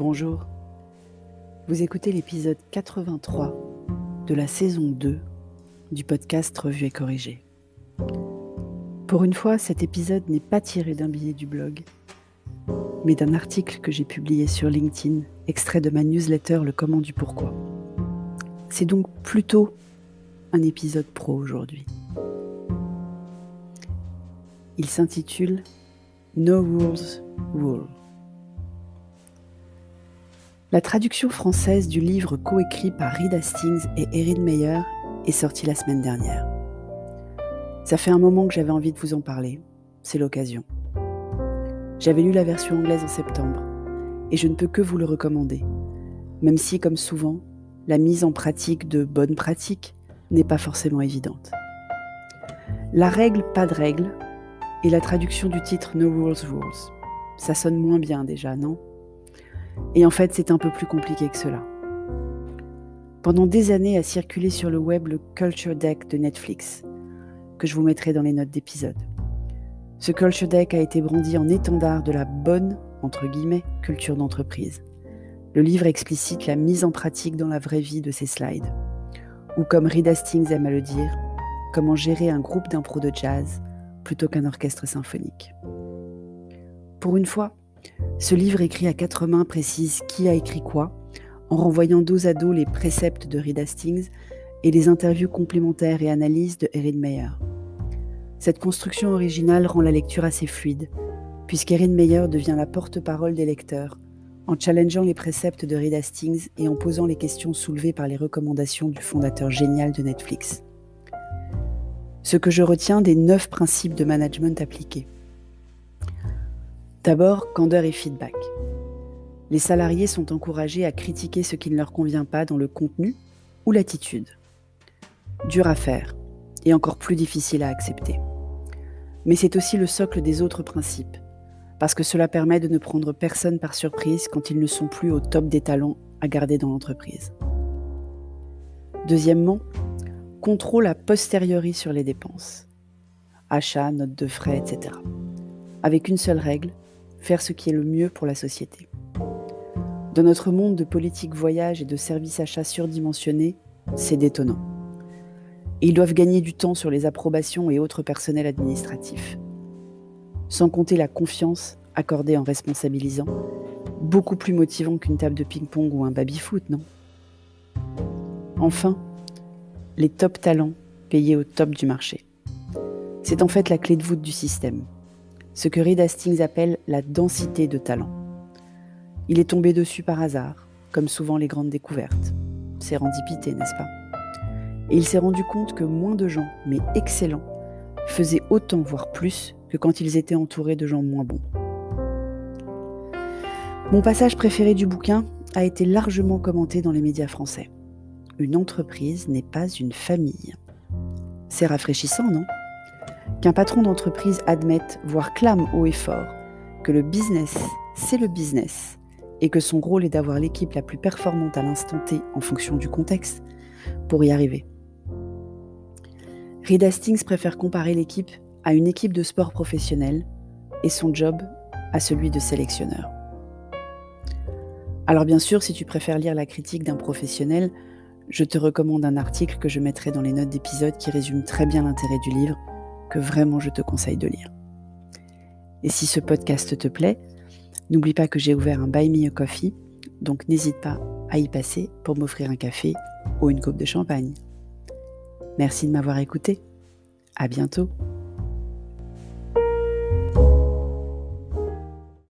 Bonjour, vous écoutez l'épisode 83 de la saison 2 du podcast Revue et Corrigée. Pour une fois, cet épisode n'est pas tiré d'un billet du blog, mais d'un article que j'ai publié sur LinkedIn, extrait de ma newsletter Le Comment du Pourquoi. C'est donc plutôt un épisode pro aujourd'hui. Il s'intitule No Rules Rule. La traduction française du livre coécrit par Reed Hastings et Erin Meyer est sortie la semaine dernière. Ça fait un moment que j'avais envie de vous en parler, c'est l'occasion. J'avais lu la version anglaise en septembre, et je ne peux que vous le recommander, même si, comme souvent, la mise en pratique de bonnes pratiques n'est pas forcément évidente. La règle, pas de règle, et la traduction du titre No Rules Rules. Ça sonne moins bien déjà, non ? Et en fait, c'est un peu plus compliqué que cela. Pendant des années a circulé sur le web le Culture Deck de Netflix, que je vous mettrai dans les notes d'épisode. Ce Culture Deck a été brandi en étendard de la bonne, entre guillemets, culture d'entreprise. Le livre explicite la mise en pratique dans la vraie vie de ces slides. Ou comme Reed Hastings aime à le dire, comment gérer un groupe d'impro de jazz plutôt qu'un orchestre symphonique. Pour une fois, ce livre écrit à 4 mains précise qui a écrit quoi, en renvoyant dos à dos les préceptes de Reed Hastings et les interviews complémentaires et analyses de Erin Meyer. Cette construction originale rend la lecture assez fluide, puisqu'Erin Meyer devient la porte-parole des lecteurs, en challengeant les préceptes de Reed Hastings et en posant les questions soulevées par les recommandations du fondateur génial de Netflix. Ce que je retiens des 9 principes de management appliqués. D'abord, candeur et feedback. Les salariés sont encouragés à critiquer ce qui ne leur convient pas dans le contenu ou l'attitude. Dur à faire et encore plus difficile à accepter. Mais c'est aussi le socle des autres principes, parce que cela permet de ne prendre personne par surprise quand ils ne sont plus au top des talents à garder dans l'entreprise. Deuxièmement, contrôle a posteriori sur les dépenses. Achats, notes de frais, etc. Avec une seule règle, faire ce qui est le mieux pour la société. Dans notre monde de politique voyage et de services achats surdimensionnés, c'est détonnant. Et ils doivent gagner du temps sur les approbations et autres personnels administratifs. Sans compter la confiance accordée en responsabilisant, beaucoup plus motivant qu'une table de ping-pong ou un baby-foot, non ? Enfin, les top talents payés au top du marché. C'est en fait la clé de voûte du système. Ce que Reed Hastings appelle la densité de talent. Il est tombé dessus par hasard, comme souvent les grandes découvertes. Sérendipité, n'est-ce pas ? Et il s'est rendu compte que moins de gens, mais excellents, faisaient autant, voire plus, que quand ils étaient entourés de gens moins bons. Mon passage préféré du bouquin a été largement commenté dans les médias français. Une entreprise n'est pas une famille. C'est rafraîchissant, non ? Qu'un patron d'entreprise admette, voire clame haut et fort, que le business, c'est le business, et que son rôle est d'avoir l'équipe la plus performante à l'instant T en fonction du contexte, pour y arriver. Reed Hastings préfère comparer l'équipe à une équipe de sport professionnel et son job à celui de sélectionneur. Alors bien sûr, si tu préfères lire la critique d'un professionnel, je te recommande un article que je mettrai dans les notes d'épisode qui résume très bien l'intérêt du livre, que vraiment je te conseille de lire. Et si ce podcast te plaît, n'oublie pas que j'ai ouvert un Buy Me a Coffee, donc n'hésite pas à y passer pour m'offrir un café ou une coupe de champagne. Merci de m'avoir écouté. À bientôt.